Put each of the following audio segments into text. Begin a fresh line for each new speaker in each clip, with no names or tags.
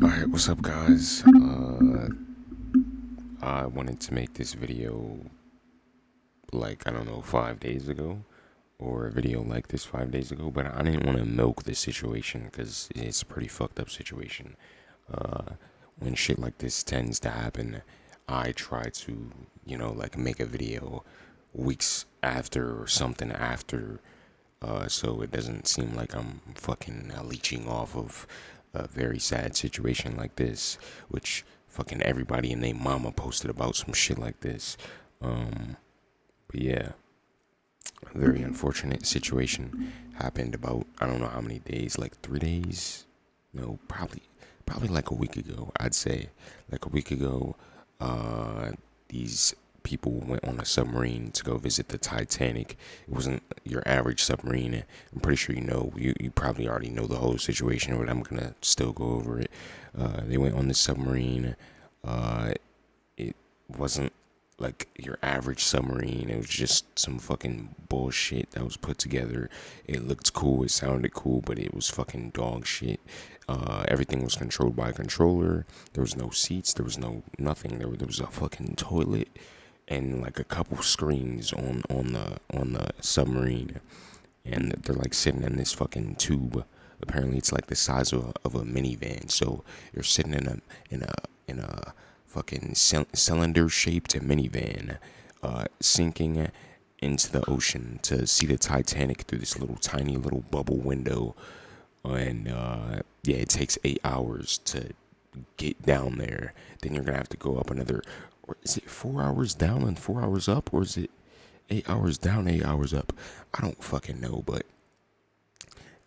Alright, what's up guys? I wanted to make this video like, I don't know, 5 days ago, or a video like this 5 days ago, but I didn't want to milk this situation because it's a pretty fucked up situation. Uh, when shit like this tends to happen, I try to, like make a video weeks after or something after, so it doesn't seem like I'm fucking leeching off of a very sad situation like this, which fucking everybody and their mama posted about some shit like this. But yeah, a very unfortunate situation happened about, I don't know how many days, like 3 days? No, probably like a week ago, I'd say. Like a week ago, these people went on a submarine to go visit the Titanic. It wasn't your average submarine. I'm pretty sure you probably already know the whole situation, but I'm gonna still go over it. They went on this submarine. It wasn't like your average submarine. It was just some fucking bullshit that was put together. It looked cool, it sounded cool, but it was fucking dog shit. Everything was controlled by a controller. There was no seats. There was no nothing. There was a fucking toilet and like a couple screens on the submarine, and they're like sitting in this fucking tube. Apparently, it's like the size of a minivan. So you're sitting in a fucking cylinder shaped minivan, sinking into the ocean to see the Titanic through this little tiny little bubble window. And yeah, it takes 8 hours to get down there. Then you're gonna have to go up another, or is it 4 hours down and 4 hours up, or is it 8 hours down, 8 hours up? I don't fucking know, but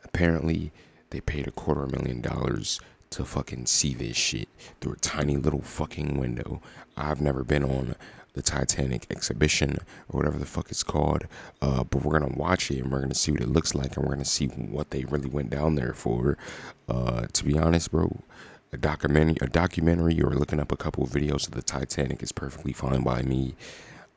apparently they paid $250,000 to fucking see this shit through a tiny little fucking window. I've never been on the Titanic exhibition or whatever the fuck it's called, but we're gonna watch it and we're gonna see what it looks like and we're gonna see what they really went down there for. To be honest, bro, a documentary or looking up a couple of videos of the Titanic is perfectly fine by me.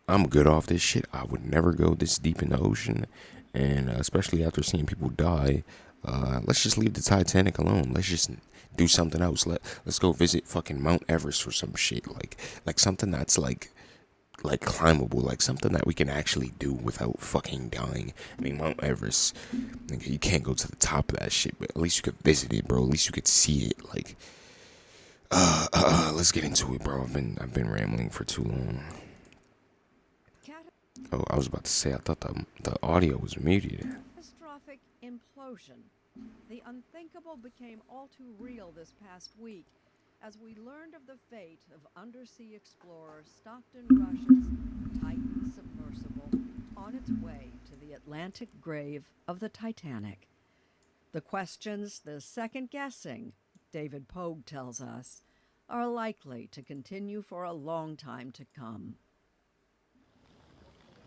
I'm good off this shit. I would never go this deep in the ocean, and especially after seeing people die. Let's just leave the Titanic alone. Let's just do something else. Let's go visit fucking Mount Everest or some shit, like something that's like climbable, like something that we can actually do without fucking dying. I mean, Mount Everest, like, you can't go to the top of that shit, but at least you could visit it, bro. At least you could see it. Like, let's get into it, bro. I've been rambling for too long. Oh, I was about to say, I thought the audio was muted.
Catastrophic implosion. The unthinkable became all too real this past week as we learned of the fate of undersea explorer Stockton Rush's Titan submersible on its way to the Atlantic grave of the Titanic. The questions, the second guessing, David Pogue tells us, are likely to continue for a long time to come.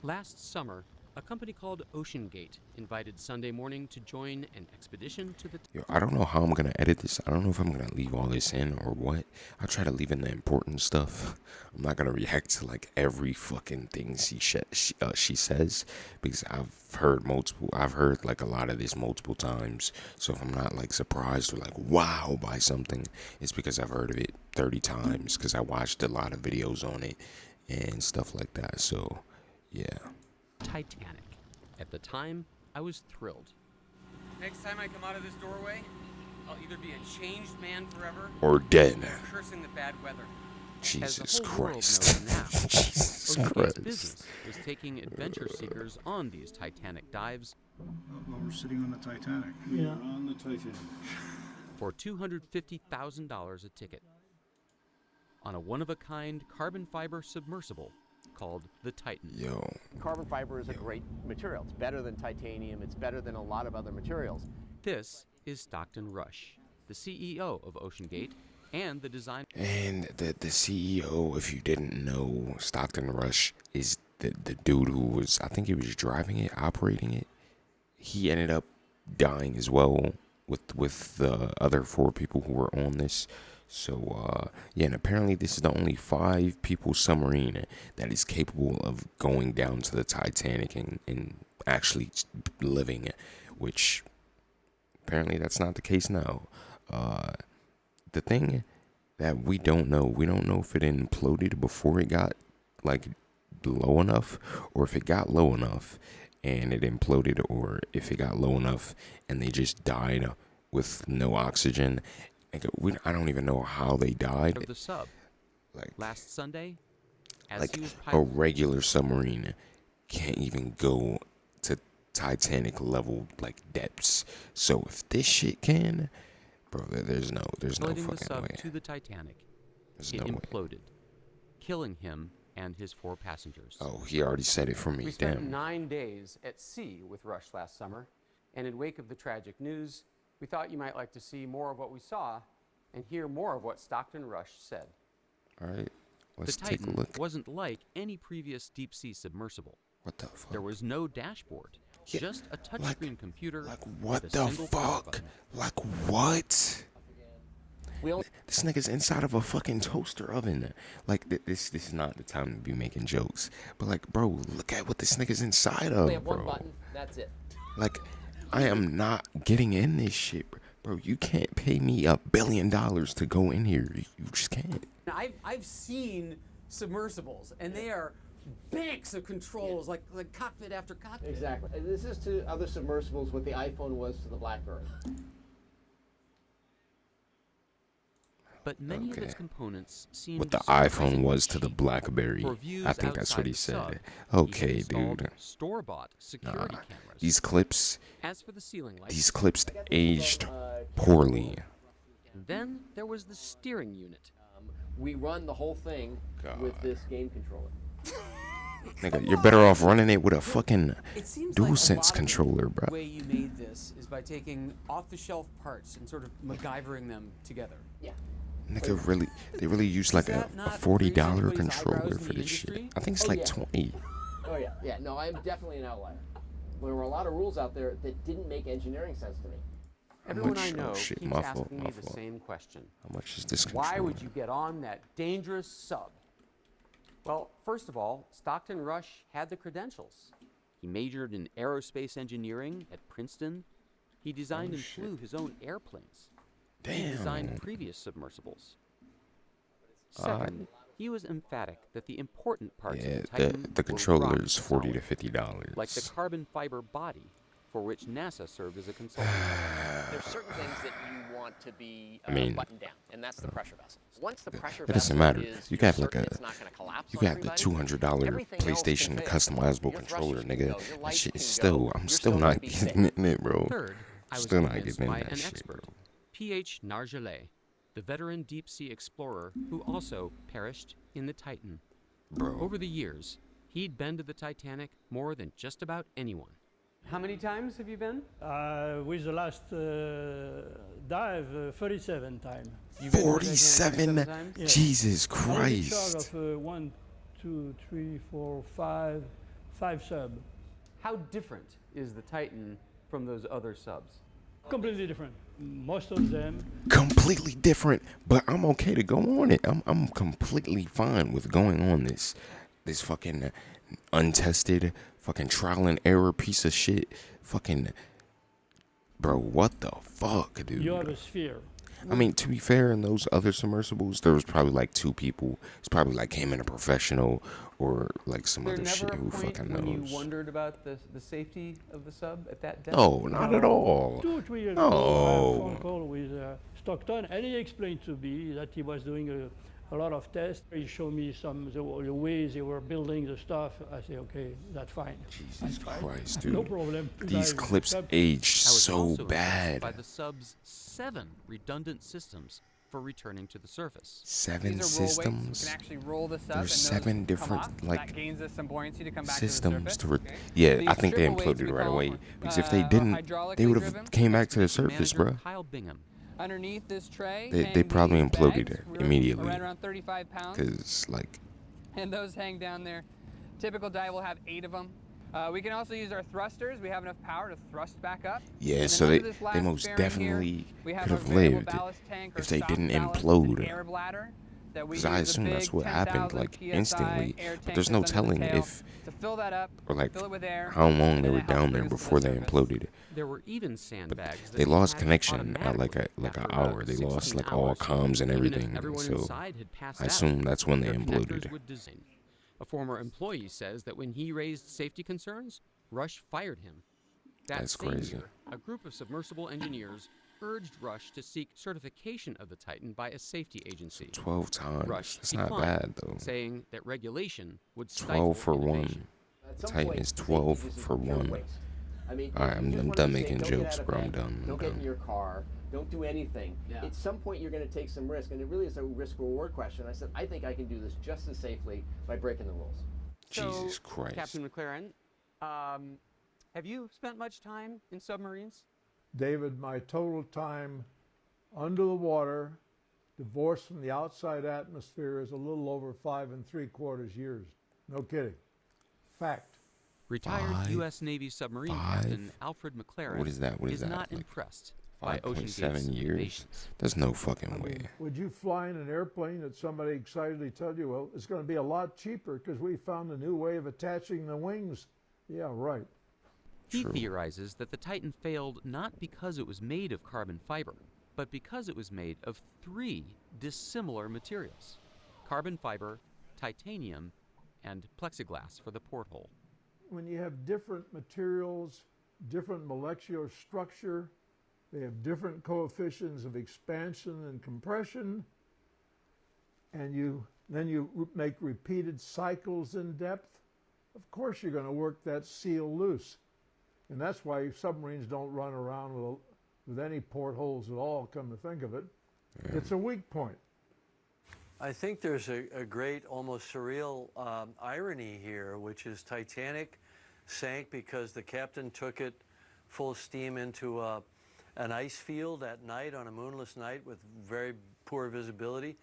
Last summer, a company called Ocean Gate invited Sunday Morning to join an expedition to the...
Yo, I don't know how I'm gonna edit this. I don't know if I'm gonna leave all this in or what. I'll try to leave in the important stuff. I'm not gonna react to like every fucking thing she says, because I've heard like a lot of this multiple times. So if I'm not like surprised or like wow by something, it's because I've heard of it 30 times, because I watched a lot of videos on it and stuff like that. So yeah.
Titanic. At the time, I was thrilled.
Next time I come out of this doorway, I'll either be a changed man forever
Or dead.
cursing the bad weather.
As
Jesus
the whole
Christ.
world knows now,
Jesus
Ocean Gate's
Christ.
business was taking adventure seekers on these Titanic dives
Well, we're sitting on the Titanic. Yeah. We're on the Titanic.
for $250,000 a ticket on a one-of-a-kind carbon fiber submersible called the Titan.
Yo.
Carbon fiber is a great material. It's better than titanium. It's better than a lot of other materials.
This is Stockton Rush, the CEO of Ocean Gate and the design...
And the CEO, if you didn't know, Stockton Rush is the dude who was, I think he was driving it, operating it. He ended up dying as well with the other 4 people who were on this. So yeah, and apparently this is the only 5 people submarine that is capable of going down to the Titanic and actually living, which apparently that's not the case now. the thing that we don't know if it imploded before it got like low enough, or if it got low enough and it imploded, or if it got low enough and they just died with no oxygen. Like, I don't even know how they died.
Of the sub.
Like,
Last Sunday, as
like
he was
a
piloting,
regular submarine can't even go to Titanic level like depths. So if this shit can, bro, there's no
piloting the
fucking
sub
way.
to the Titanic,
There's
it
no way.
imploded, killing him and his 4 passengers.
Oh, he already said it for me.
We spent
Damn.
9 days at sea with Rush last summer, and in wake of the tragic news, we thought you might like to see more of what we saw and hear more of what Stockton Rush said.
All right, let's
The
take a
Titan
look.
wasn't like any previous deep-sea submersible.
What the fuck?
There was no dashboard,
Yeah,
just a touchscreen computer.
Like
with
what
a
the
single power
fuck?
button.
Like what?
We only
This nigga's inside of a fucking toaster oven. Like this is not the time to be making jokes. But like, bro, look at what this nigga's inside of,
have one
bro.
button. That's it.
Like, I am not getting in this shit, bro. You can't pay me $1 billion to go in here. You just can't.
Now, I've seen submersibles, and they are banks of controls, like cockpit after cockpit.
Exactly. And this is to other submersibles what the iPhone was to the BlackBerry.
But many of its
Okay.
components seemed
What the
surprisingly
iPhone was to the
cheap.
BlackBerry.
For views
I think that's what
outside
he
the
said.
sub,
Okay,
he installed
dude.
Store-bought security cameras.
These clips,
As for the ceiling lights,
aged poorly.
then there was the steering unit.
We run the whole thing with
God.
this game controller.
Nigga, you're better off running it with a fucking
It seems
dual
like a
sense
lot of
controller,
the
bro.
way you made this is by taking off-the-shelf parts and sort of MacGyvering them together.
Yeah.
Nigga, they really use like a
that not
$40
raise anybody's
controller
eyebrows in
for
the
this shit.
industry?
I think it's
Oh,
like
yeah.
20.
Oh yeah. Yeah. No, I'm definitely an outlier. There were a lot of rules out there that didn't make engineering sense to me.
Everyone
much-
I
oh,
know
shit,
keeps
my fault,
asking
my
me the
fault.
same question.
How much is this controller?
Why would you get on that dangerous sub? Well, first of all, Stockton Rush had the credentials.
He majored in aerospace engineering at Princeton. He designed and flew his own airplanes. He
Damn.
designed previous submersibles. Second, he was emphatic that the important parts
Yeah,
of the Titan
the
were
controller
rock
is $40 to
solid,
$50.
like the carbon fiber body, for which NASA served as a consultant.
There's certain things that you want to be
I mean,
buttoned down, and that's the pressure vessel. Once the pressure
it doesn't
vessel
matter.
is,
You
you're
can have like
certain
a,
it's not gonna collapse
you
on
can have the
everybody,
$200
everything else can
PlayStation
fail.
customizable
Your
controller,
thrusters can
nigga.
go, your
That
lights
shit
can
is still,
go,
I'm
you're
still
still
not
gonna be safe.
getting in it, bro.
Third, I was
Still not
convinced
getting in
by
that
an
shit,
expert,
bro.
P.H. Nargelet, the veteran deep-sea explorer who also perished in the Titan.
Bro.
Over the years, he'd been to the Titanic more than just about anyone.
How many times have you been?
With the last dive, 37 times.
You've been to the Titanic
47?
37 times?
Yeah.
Jesus
I'm in charge
Christ.
of 1, 2, 3, 4, 5 sub.
How different is the Titan from those other subs?
Completely different. Most of them.
Completely different, but I'm okay to go on it. I'm completely fine with going on this fucking untested fucking trial and error piece of shit. Fucking bro, what the fuck, dude?
You have a sphere.
I mean, to be fair, in those other submersibles, there was probably like 2 people. It's probably like him and a professional, or like some
There
other
never
shit.
a
Who
point
fucking
when
knows?
you wondered about the safety of the sub at that depth?
No, not at all.
2 or 3 years
No.
ago, I had a phone call with Stockton, and he explained to me that he was doing a lot of tests. He showed me the ways they were building the stuff. I said, okay, that's fine.
Jesus Christ, dude.
No problem.
These
Dive.
clips
Sub-
aged
I was
so
also impressed
bad.
by the sub's 7 redundant systems for returning to the surface.
7
These are roll weights. You
systems.
can actually roll this up
There's
and those
7
come
different
off.
like
That gains us some buoyancy to come back
systems
to the
to
surface.
yeah,
These
I think they
triple weights
imploded
we
right
call,
away, because if they
are
didn't,
hydraulically
they would
driven.
have came back to the
Expedition
surface,
Manager
bro.
Kyle Bingham.
Underneath this tray,
They
hang
probably
these
imploded
bags. We're
immediately.
Right around 35 pounds.
Cause like
And those hang down there. Typical dive will have 8 of them. We can also use our thrusters. We have enough power to thrust back up.
yeah,
And
so
then
they
under this
they
last
most
fairing here,
definitely
we
could
have
have
a variable
lived
ballast tank or
if they
soft
didn't
ballast
implode.
and air bladder. that we
Because I
use a
assume that's
big
what happened,
10,000
like,
PSI
instantly.
air
But there's
tank
no
that's under the
telling
tail
if,
to fill that up,
or like,
fill it with air,
how long
and
they
then
were
it helps
down
bring
there
us to the
before they
surface.
imploded.
There were even sandbags that
They lost
detached
connection at like
automatically
an
after
hour.
about
They lost
16
like all
hours,
comms and
even if
everything.
everyone
So
inside had passed
I
out.
assume that's when they
Their connectors
imploded.
would design. A former employee says that when he raised safety concerns, Rush fired him. That
That's
same
crazy.
year, a group of submersible engineers urged Rush to seek certification of the Titan by a safety agency.
12 times.
Rush
That's not
declined,
bad though.
saying that regulation would
12
stifle
for
innovation.
one.
At some
Titan
point,
is
safety
12
just is
for
pure
one.
waste. I mean,
Alright,
you
I'm
just wanna
done
be safe.
making
Don't get
jokes,
out of
bro. I'm
bed.
done. I'm
Don't get in
done.
your car. Don't do anything.
Yeah.
At some point, you're going to take some risk, and it really is a risk-reward question. I said, I think I can do this just as safely by breaking the rules.
Jesus
So,
Christ.
Captain McLaren, have you spent much time in submarines?
David, my total time under the water, divorced from the outside atmosphere, is a little over 5 3/4 years. No kidding. Fact.
Retired U.S. Navy submarine captain Alfred McLaren
What is that? What is that?
not
Like
impressed by Ocean Gate's
5.7 years?
innovations.
There's no fucking way.
Would you fly in an airplane that somebody excitedly told you, well, it's going to be a lot cheaper because we found a new way of attaching the wings? Yeah, right.
He
True.
theorizes that the Titan failed not because it was made of carbon fiber, but because it was made of 3 dissimilar materials: carbon fiber, titanium, and plexiglass for the porthole.
When you have different materials, different molecular structure, they have different coefficients of expansion and compression, and then you make repeated cycles in depth, of course you're going to work that seal loose. And that's why submarines don't run around with any portholes at all, come to think of it. Yeah. It's a weak point.
I think there's a great, almost surreal irony here, which is Titanic sank because the captain took it full steam into an ice field at night on a moonless night with very poor visibility,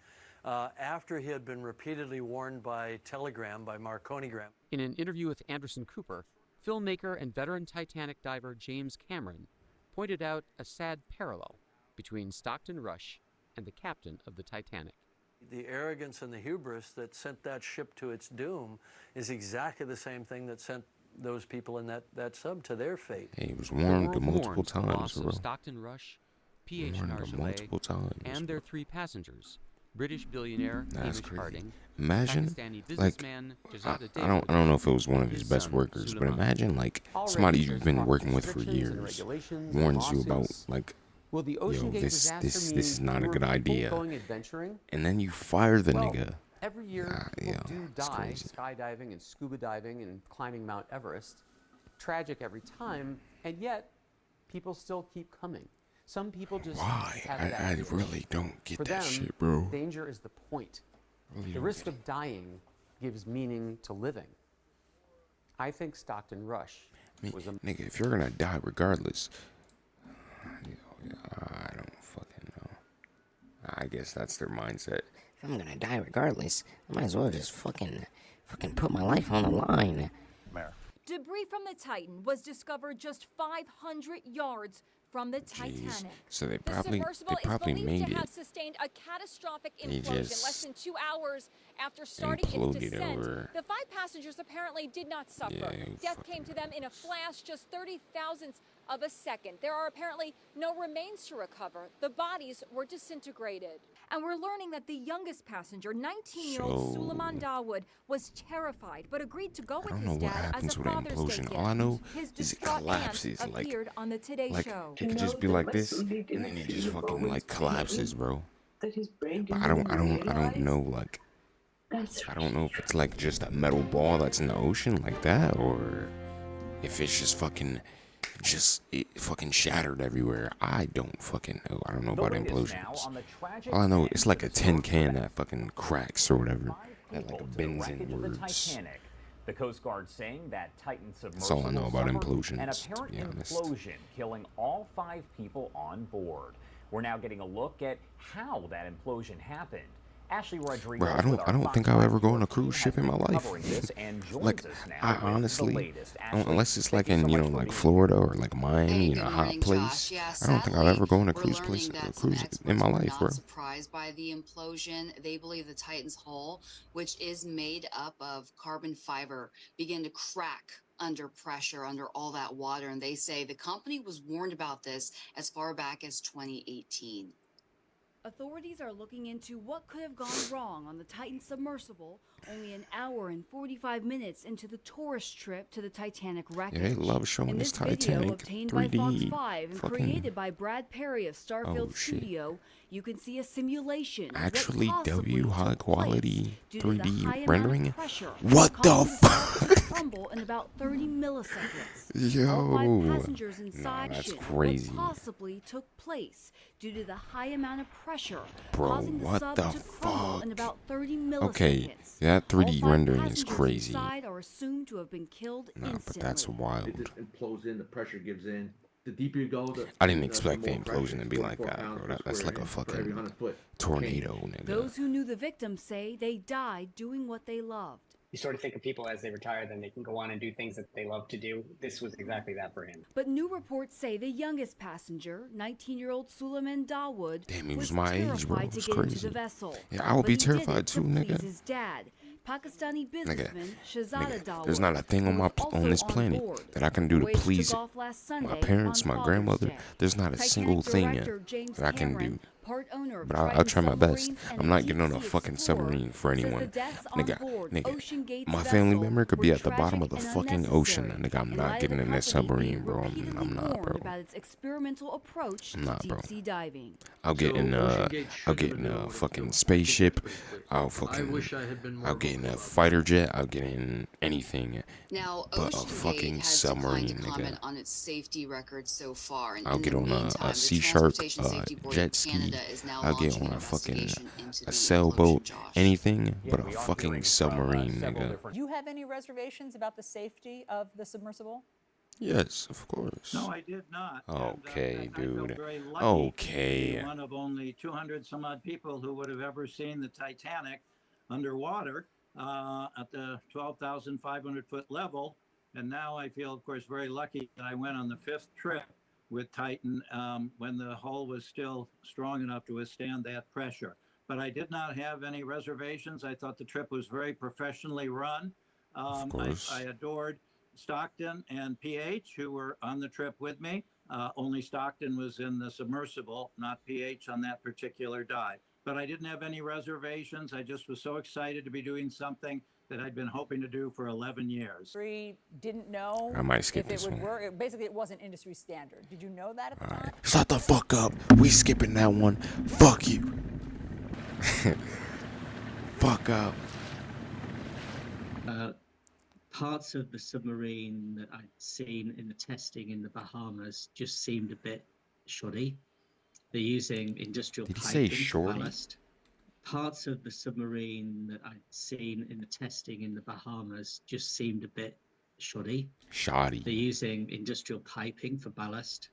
after he had been repeatedly warned by telegram, by Marconigram.
In an interview with Anderson Cooper, filmmaker and veteran Titanic diver James Cameron pointed out a sad parallel between Stockton Rush and the captain of the Titanic.
The arrogance and the hubris that sent that ship to its doom is exactly the same thing that sent those people in that sub to their fate.
Hey, he was warned multiple times,
the loss
bro.
of Stockton Rush, P.H.
Warned
Nargeolet,
multiple times,
and their 3 passengers: British billionaire
That's
Hamish
crazy.
Harding,
Imagine,
Pakistani
like,
businessman
I
Jazada
don't know if it was one of his best workers, but imagine like somebody you've been working with for years warns you about like,
Will the Ocean Gate
this
disaster
is
mean
not a
fewer
good
people
idea,
going adventuring?
and then you fire the
Well,
nigga.
Every year, people do
it's
die
crazy.
skydiving and scuba diving and climbing Mount Everest. Tragic every time, and yet people still keep coming. Some people just
Why?
have that
I
urge.
really don't get
For
that
them,
shit, bro.
danger is the point.
Really
The
don't
risk
get
of dying gives meaning to living. I think Stockton Rush was a
nigga, if you're gonna die regardless, I don't fucking know. I guess that's their mindset.
If I'm gonna die regardless, I might as well just fucking put my life on the line.
Debris from the Titan was discovered just 500 yards from the Titanic.
So they
The
probably
submersible is
made
believed to
it.
have sustained a catastrophic
They
implosion
just
less than 2 hours after starting its
imploded
descent.
over.
The 5 passengers apparently did not suffer.
Yeah,
Death came to them in a flash, just 30 thousandths of a second. There are apparently no remains to recover. The bodies were disintegrated. And we're learning that the youngest passenger, 19-year-old
So,
Suleiman Dawood, was terrified but agreed to go with
I don't
his
know what
dad as
happens
a
with an
Father's Day
implosion.
gift.
All I know
His
is it
distraught aunt
collapses.
appeared on the Today
Like
Show.
it could just be like this, and then it just fucking like collapses, bro. But I don't know, like, I don't know if it's like just a metal ball that's in the ocean like that, or if it's just fucking shattered everywhere. I don't fucking know. I don't know about implosions. All I know, it's like a tin can that fucking cracks or whatever. That like bends inwards.
The Coast Guard saying that Titan
all I
submersible
know about
suffered
implosions,
an
to
apparent
be honest.
implosion, killing all 5 people on board. We're now getting a look at how that implosion happened Ashley Rodriguez.
Bro, I don't think I'll ever go on a cruise ship in my life. Like, I honestly, unless it's like in, you know, like Florida or like Miami, you know, a hot place. I don't think I'll ever go on a cruise in my life, bro.
Surprised by the implosion. They believe the Titan's hull, which is made up of carbon fiber, began to crack under pressure, under all that water. And they say the company was warned about this as far back as 2018.
Authorities are looking into what could have gone wrong on the Titan submersible only an hour and 45 minutes into the tourist trip to the Titanic wreckage.
Yeah, they love showing this Titanic
obtained
3D.
by Fox 5 and created by Brad Perry of Starfield Studio, you can see a simulation
Actually, W high quality 3D
rendering.
What the fuck?
Crumble in about 30 milliseconds.
Yo,
all 5 passengers inside
that's crazy.
Possibly took place due to the high amount of pressure,
Bro,
causing the
what
sub
the
to crumble
fuck?
in about 30 milliseconds.
Okay, that 3D rendering is crazy.
Inside are assumed to have been killed
Nah, but that's wild.
It implodes in, the pressure gives in. The deeper you go,
I didn't expect the implosion to be like that, bro. That's like a fucking tornado, nigga.
Those who knew the victims say they died doing what they loved.
You sort of think of people as they retire, then they can go on and do things that they love to do. This was exactly that for him.
But new reports say the youngest passenger, 19-year-old Suleiman Dawood,
Damn, he was my age, bro.
terrified
It's
to get into
crazy.
the vessel.
Yeah, I would be terrified too,
to
nigga.
please his dad, Pakistani businessman Shahzada Dawood.
There's not a thing on this planet that I can do to please my parents, my grandmother. There's not a single thing that I can do. But I'll try my best. I'm not getting on a fucking submarine for anyone. Nigga, my family member could be at the bottom of the fucking ocean. Nigga, I'm not getting in that submarine, bro. I'm not, bro.
About its experimental approach
I'm not,
to
bro.
deep sea diving.
I'll get in a fucking spaceship. I'll get in a fighter jet. I'll get in anything.
Now,
But a
Ocean
fucking
Gate has
submarine,
declined to comment
nigga.
on its safety record so far. And
I'll
in
get
the
on
meantime,
a
the
sea shark
Transportation Safety Board
jet
of
ski.
Canada is now
I'll get
launching
on
an
a fucking
investigation into the
sailboat,
implosion, Josh.
anything but a fucking submarine, nigga.
Do you have any reservations about the safety of the submersible?
Yes, of course.
No, I did not.
Okay,
I felt
dude.
very lucky
Okay.
to be one of only 200 some odd people who would have ever seen the Titanic underwater at the 12,500 foot level. And now I feel, of course, very lucky that I went on the 5th trip with Titan when the hull was still strong enough to withstand that pressure. But I did not have any reservations. I thought the trip was very professionally run. I adored Stockton and PH, who were on the trip with me. Only Stockton was in the submersible, not PH on that particular dive. But I didn't have any reservations. I just was so excited to be doing something that I'd been hoping to do for 11 years.
We didn't know
I might skip
if it
this
would
one.
work. Basically, it wasn't industry standard. Did you know that at the time?
Shut the fuck up. We skipping that one. Fuck you. Fuck up.
Parts of the submarine that I'd seen in the testing in the Bahamas just seemed a bit shoddy. They're using industrial
Did he say
piping for
shorty?
ballast. Parts of the submarine that I'd seen in the testing in the Bahamas just seemed a bit shoddy.
Shoddy.
They're using industrial piping for ballast.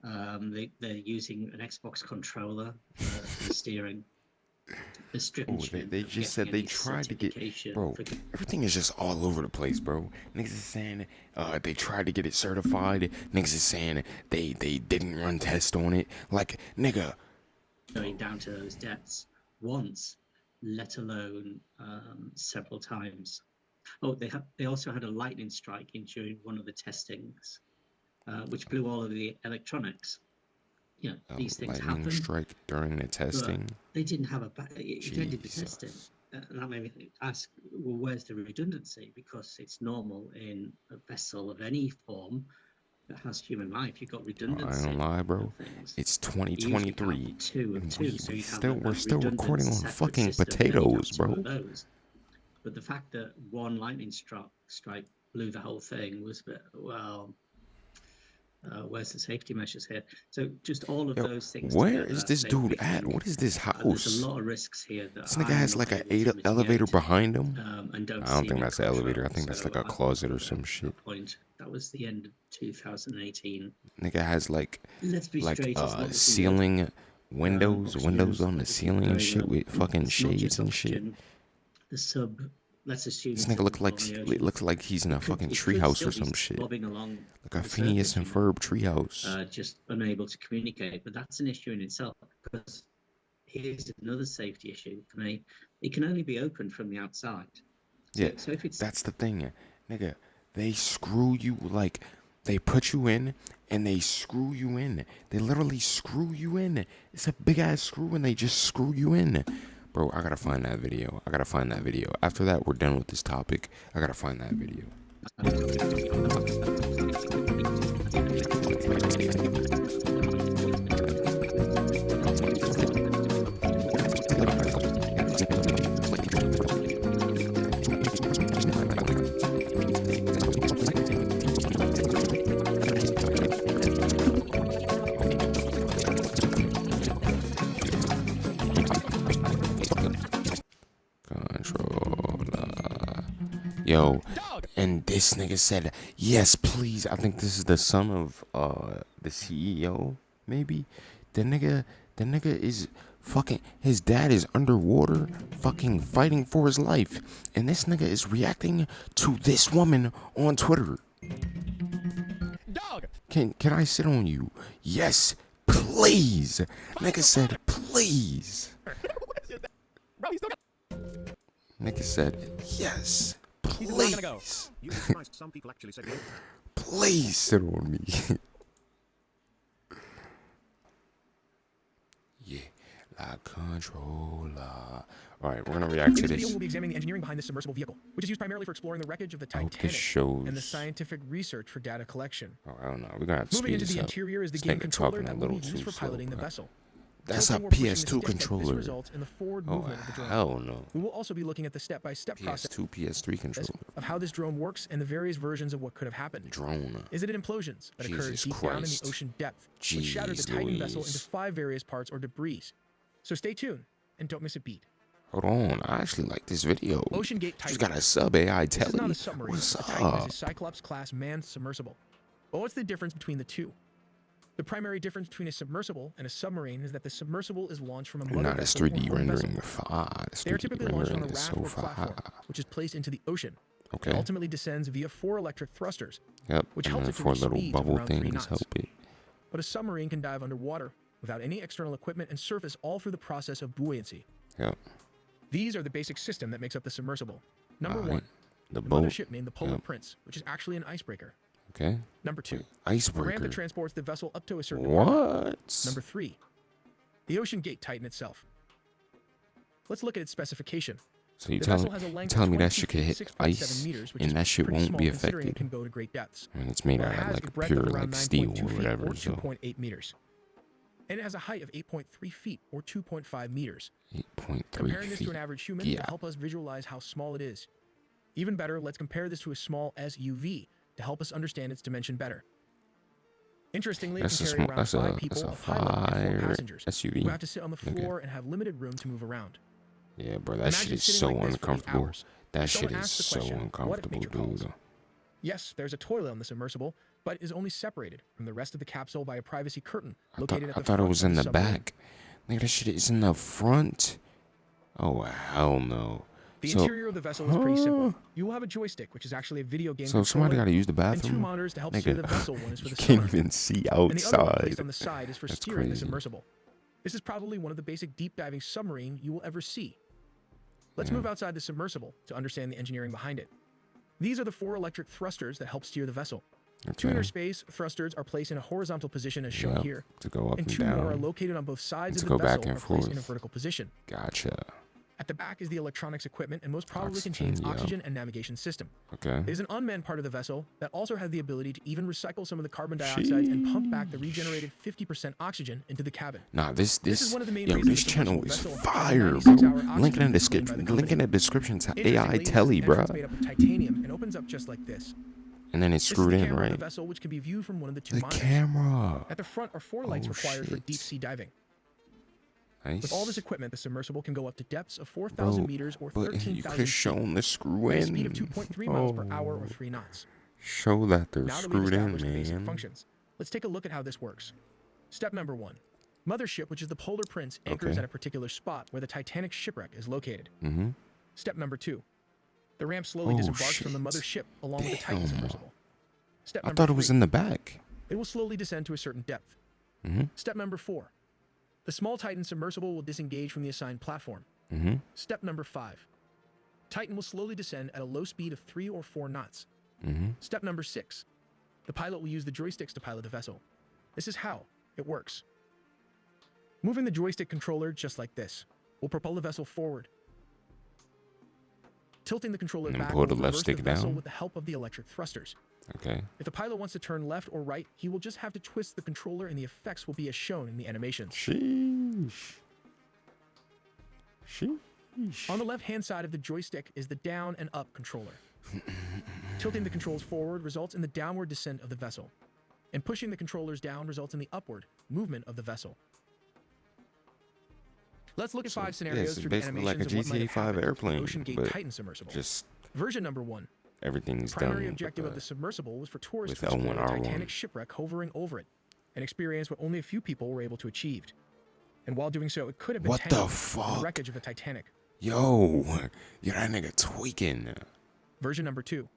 They're using an Xbox controller for steering. They're stripping
They just said they tried to get, bro. Everything is just all over the place, bro. Niggas is saying they tried to get it certified. Niggas is saying they didn't run tests on it. Like, nigga.
Going down to those depths once, let alone several times. Oh, they also had a lightning strike during one of the testings, which blew all of the electronics. You know, these things
Lightning
happen.
strike during the testing.
They didn't have it ended the testing. And that made me ask, well, where's the redundancy? Because it's normal in a vessel of any form that has human life. You've got redundancy.
I don't lie, bro. It's 2023. We're still recording on fucking potatoes, bro.
But the fact that one lightning strike blew the whole thing was a bit, well, where's the safety measures here? So just all of those things.
Where is this dude at? What is this
There's
house?
a lot of risks here. That
This nigga has like an elevator behind him.
and
I don't think that's an elevator. I think that's like a closet or some shit.
Point. That was the end of 2018.
Nigga has like
Let's be straight, it's not the
ceiling windows on the ceiling and shit with fucking shades and shit.
The sub, let's assume
This nigga looks like he's in a fucking treehouse or some shit. Like a Phineas and Ferb treehouse.
Just unable to communicate, but that's an issue in itself, because here's another safety issue for me. It can only be opened from the outside.
Yeah,
so if it's
that's the thing, nigga. They screw you, like, they put you in and they screw you in. They literally screw you in. It's a big ass screw and they just screw you in. Bro, I gotta find that video. After that, we're done with this topic. I gotta find that video. Yo, and this nigga said, yes, please. I think this is the son of the CEO, maybe. The nigga is fucking, his dad is underwater fucking fighting for his life. And this nigga is reacting to this woman on Twitter.
Dog.
Can I sit on you? Yes, please. Nigga said, please. Nigga said, yes. Please. Please sit on me. Yeah, la controller. Alright, we're gonna react to
In this
this.
video, we'll be examining the engineering behind this submersible vehicle, which is used primarily for exploring the wreckage of the
hope this
Titanic
shows.
and the scientific research for data collection.
Oh, I don't know. We're gonna have to
Moving
speed
into
this
the
up.
interior is the
This
game
nigga
controller
talking a
that will
little
be used
too
for
slow,
piloting the
bro.
vessel.
That's a
Hoping we're pushing this
PS2
to distance,
controller.
This results in the forward movement of the drone.
Hell no.
We will also be looking at the step-by-step process
PS2, PS3 controller.
of how this drone works and the various versions of what could have happened.
Drone.
Is it implosions that occurred
Jesus
deep down in the
Christ.
ocean depth, which shattered the
Jeez
Titan vessel
Louise.
into 5 various parts or debris? So stay tuned and don't miss a beat.
Hold on, I actually like this video.
Ocean Gate
She's
Titan.
got a sub AI
This is not
telly.
a submarine.
What's
A Titan
up?
is a Cyclops-class manned submersible. But what's the difference between the two? The primary difference between a submersible and a submarine is that the submersible is launched from a mother
Not as
vessel or
3D
home vessel.
rendering far. This
They are
3D
typically launched on a
rendering is
raft
so
or platform,
far.
which is placed into the ocean.
Okay.
And ultimately descends via 4 electric thrusters,
Yep,
which
and
helps
then
it to
4
reach
little
speeds of
bubble
around 3
things
knots.
help it.
But a submarine can dive underwater without any external equipment and surface all through the process of buoyancy.
Yep.
These are the basic system that makes up the submersible. Number
Alright.
1,
The
the
boat.
mothership named the Polar
Yep.
Prince, which is actually an icebreaker.
Okay.
Number 2, the
Icebreaker.
ramp that transports the vessel up to a certain
What?
department. Number 3, the Ocean Gate Titan itself. Let's look at its specification.
So you
The
telling
vessel has a length
telling
of
me that
22
shit could
feet,
hit
6.7
ice
meters, which
and
is
that shit
pretty
won't
small
be
considering it
affected?
can go to great depths.
I mean, it's made
Well,
out
it
of
has a
like
breadth
pure
of around
like steel
9.2
or
feet
whatever.
or
So
2.8 meters. And it has a height of 8.3 feet or 2.5 meters.
8.3
Comparing this
feet.
to an average human
Yeah.
will help us visualize how small it is. Even better, let's compare this to a small SUV to help us understand its dimension better. Interestingly, it
That's
can
a
carry
small.
around
That's
5
a
people, a pilot, and 4
fire
passengers
SUV.
who have to sit on the
Nigga.
floor and have limited room to move around.
Yeah, bro, that
Imagine
shit is
sitting
so
like this for 8
uncomfortable.
hours.
That
Someone
shit is
asked the
so
question, what if
uncomfortable,
nature calls?
dude.
Yes, there's a toilet on the submersible, but it is only separated from the rest of the capsule by a privacy curtain
I
located
thought
at the
it
front
was
of
in the
submarine.
back. Nigga, that shit is in the front. Oh hell no.
The
So-
interior of the vessel is pretty simple. You will have a joystick, which is actually a video game
So somebody
controller,
got to use the
and 2
bathroom.
monitors to help
Nigga,
steer the vessel. One is for
you
the
can't
sonar,
even see
and the other one
outside.
placed on the side is for
That's
steering the
crazy.
submersible. This is probably one of the basic deep diving submarine you will ever see. Let's
Yeah.
move outside the submersible to understand the engineering behind it. These are the 4 electric thrusters that help steer the vessel. 2
Okay.
inner space thrusters are placed in a horizontal position as shown
Yep,
here,
to go up
and
and
2 more are
down.
located on both sides
and
of
to
the
go back
vessel
and
are placed in a
forth.
vertical position.
Gotcha.
At the back is the electronics equipment and most probably
Oxygen,
contains
yeah.
oxygen and navigation system.
Okay.
It is an unmanned part of the vessel that also has the ability to even recycle some of the carbon dioxide and pump back the regenerated 50% oxygen into the cabin.
Nah, this
is one of the main
yo,
reasons
this
the
channel
submersible
is
vessel has a
fire,
96-hour
bro.
oxygen
Link in the
contained by the
description. Link in the description to AI
Interestingly, this
telly,
is an
bro.
entrance made up of titanium and opens up just like this.
And then it's
This is
screwed
the
in,
camera of
right?
the vessel, which can be viewed from one of the 2
The
monitors.
camera.
At the front are 4 lights
Oh,
required for
shit.
deep sea diving.
Nice.
With all this equipment, the submersible can go up to depths of 4,000
Bro,
meters or
but you
13,000
could
feet.
shown the screw
At a
in.
speed of 2.3 miles per hour or 3 knots.
Show that they're
Now that we've
screwed in,
established the basic
man.
functions, let's take a look at how this works. Step number 1. Mothership, which is the Polar Prince, anchors
Okay.
at a particular spot where the Titanic shipwreck is located.
Mm-hmm.
Step number 2. The ramp slowly
Oh,
disembarks from the
shit.
mothership along with the Titan
Damn.
submersible. Step
I
number
thought it was
3.
in the back.
It will slowly descend to a certain depth.
Mm-hmm.
Step number 4. The small Titan submersible will disengage from the assigned platform.
Mm-hmm.
Step number 5. Titan will slowly descend at a low speed of 3 or 4 knots.
Mm-hmm.
Step number 6. The pilot will use the joysticks to pilot the vessel. This is how it works. Moving the joystick controller just like this will propel the vessel forward. Tilting the controller
And then
back
pull
will
the left
reverse the
stick
vessel
down?
with the help of the electric thrusters.
Okay.
If the pilot wants to turn left or right, he will just have to twist the controller and the effects will be as shown in the animations.
Sheesh. Sheesh.
On the left-hand side of the joystick is the down and up controller. Tilting the controls forward results in the downward descent of the vessel, and pushing the controllers down results in the upward movement of the vessel. Let's look at 5 scenarios
it's
through the
basically like a
animations of what might
GTA
have
5
happened with the
airplane,
Ocean Gate
but
Titan submersible.
just
Version number 1.
everything's
The primary
done
objective
with
of the submersible was for tourists
with
to explore the
L1R1.
Titanic shipwreck hovering over it, an experience what only a few people were able to achieve. And while doing so, it could have been
What the
tangled in
fuck?
the wreckage of the Titanic.
Yo, you're that nigga tweaking.
Version number 2.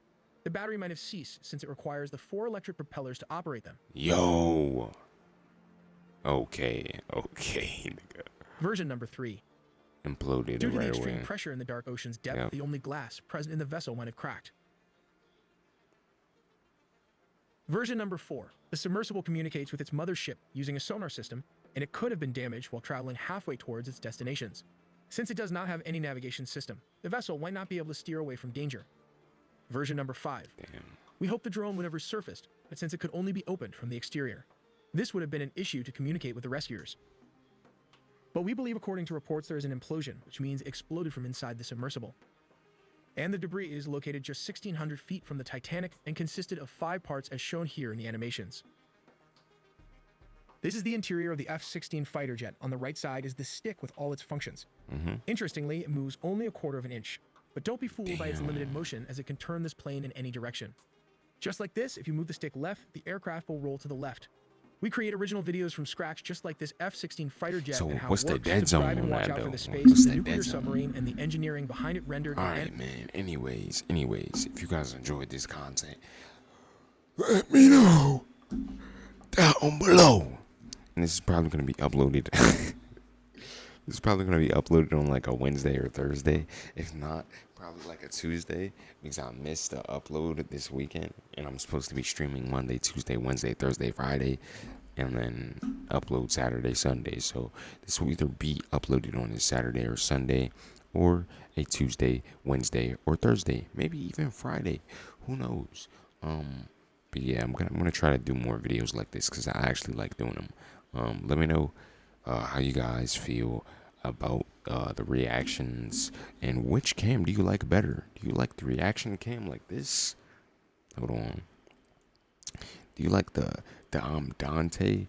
The battery might have ceased since it requires the 4 electric propellers to operate them.
Yo. Okay, nigga.
Version number 3.
Imploded
Due to the
right
extreme
away.
pressure in the dark ocean's depth,
Yep.
the only glass present in the vessel might have cracked. Version number 4. The submersible communicates with its mothership using a sonar system, and it could have been damaged while traveling halfway towards its destinations. Since it does not have any navigation system, the vessel might not be able to steer away from danger. Version number 5.
Damn.
We hope the drone would have resurfaced, but since it could only be opened from the exterior, this would have been an issue to communicate with the rescuers. But we believe, according to reports, there is an implosion, which means it exploded from inside the submersible. And the debris is located just 1,600 feet from the Titanic and consisted of 5 parts as shown here in the animations. This is the interior of the F-16 fighter jet. On the right side is the stick with all its functions.
Mm-hmm.
Interestingly, it moves only a quarter of an inch, but don't be fooled by its limited motion, as it can turn this plane in any direction. Just like this, if you move the stick left, the aircraft will roll to the left. We create original videos from scratch just like this F-16 fighter jet
So
and how
what's
it
the
works,
dead zone
describe and
on
watch
that,
out for
though?
the space,
What's
the
that
nuclear
dead zone?
submarine, and the engineering behind it rendered.
Alright, man. Anyways, if you guys enjoyed this content, let me know down below. And this is probably going to be uploaded. This is probably going to be uploaded on like a Wednesday or Thursday. If not, probably like a Tuesday, because I missed the upload this weekend. And I'm supposed to be streaming Monday, Tuesday, Wednesday, Thursday, Friday. And then upload Saturday, Sunday. So this will either be uploaded on a Saturday or Sunday, or a Tuesday, Wednesday, or Thursday. Maybe even Friday. Who knows? But yeah, I'm gonna try to do more videos like this because I actually like doing them. Let me know how you guys feel about the reactions, and which cam do you like better? Do you like the reaction cam like this? Hold on. Do you like the Dante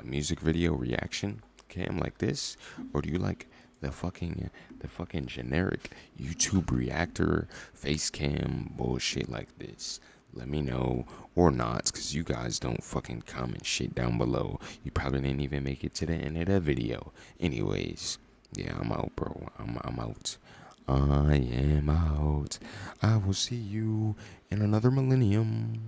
music video reaction cam like this, or do you like the fucking generic YouTube reactor face cam bullshit like this? Let me know, or not, because you guys don't fucking comment shit down below. You probably didn't even make it to the end of the video. Anyways, yeah, I'm out, bro. I'm out. I am out. I will see you in another millennium.